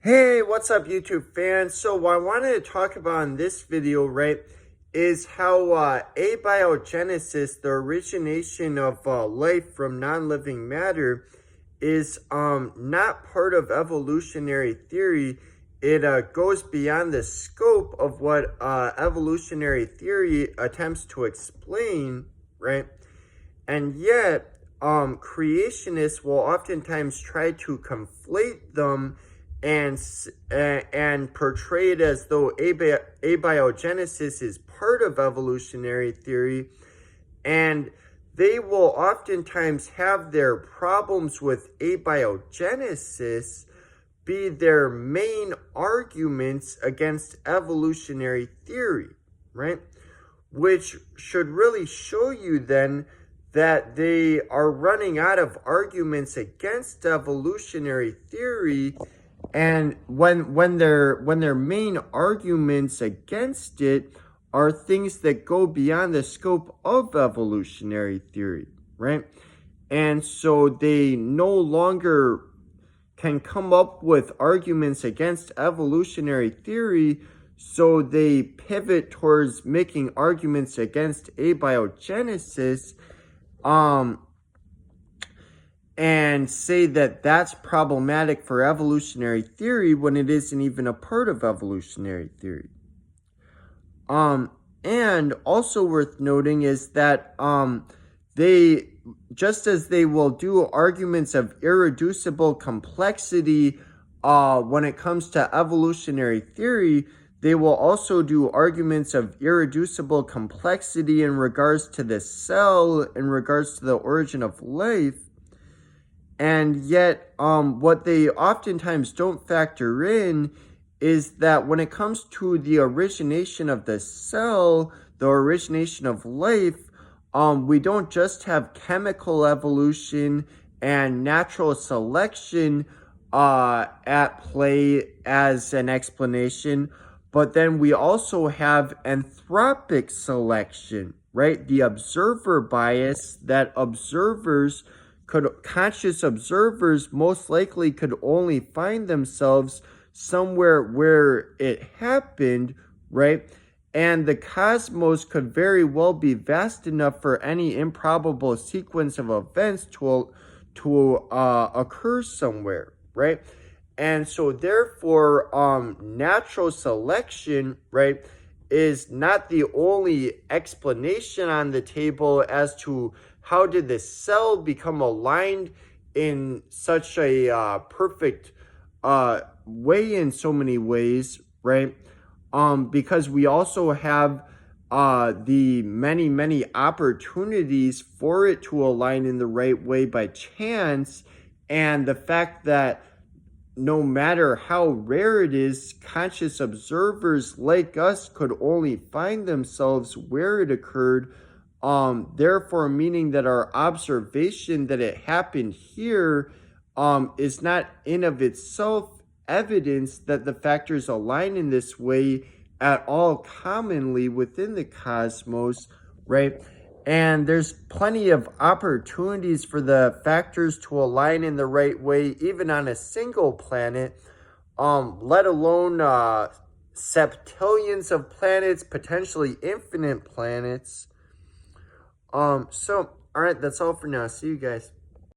Hey, what's up, YouTube fans? So what I wanted to talk about in this video, right, is how abiogenesis, the origination of life from non-living matter, is not part of evolutionary theory. It goes beyond the scope of what evolutionary theory attempts to explain, right? And yet, creationists will oftentimes try to conflate them and portray it as though abiogenesis is part of evolutionary theory, and they will oftentimes have their problems with abiogenesis be their main arguments against evolutionary theory, right? Which should really show you then that they are running out of arguments against evolutionary theory, and when their main arguments against it are things that go beyond the scope of evolutionary theory, right? And so they no longer can come up with arguments against evolutionary theory, so they pivot towards making arguments against abiogenesis, and say that that's problematic for evolutionary theory when it isn't even a part of evolutionary theory. And also worth noting is that they, just as they will do arguments of irreducible complexity when it comes to evolutionary theory, they will also do arguments of irreducible complexity in regards to the cell, in regards to the origin of life. And yet, what they oftentimes don't factor in is that when it comes to the origination of the cell, the origination of life, we don't just have chemical evolution and natural selection at play as an explanation, but then we also have anthropic selection, right? The observer bias that conscious observers most likely could only find themselves somewhere where it happened, right? And the cosmos could very well be vast enough for any improbable sequence of events to occur somewhere, right? And so therefore, natural selection, right, is not the only explanation on the table as to how did the cell become aligned in such a perfect way in so many ways, right? Because we also have the many opportunities for it to align in the right way by chance, and the fact that no matter how rare it is, conscious observers like us could only find themselves where it occurred, therefore meaning that our observation that it happened here is not in of itself evidence that the factors align in this way at all commonly within the cosmos, right? And there's plenty of opportunities for the factors to align in the right way, even on a single planet, let alone septillions of planets, potentially infinite planets. All right, that's all for now. See you guys.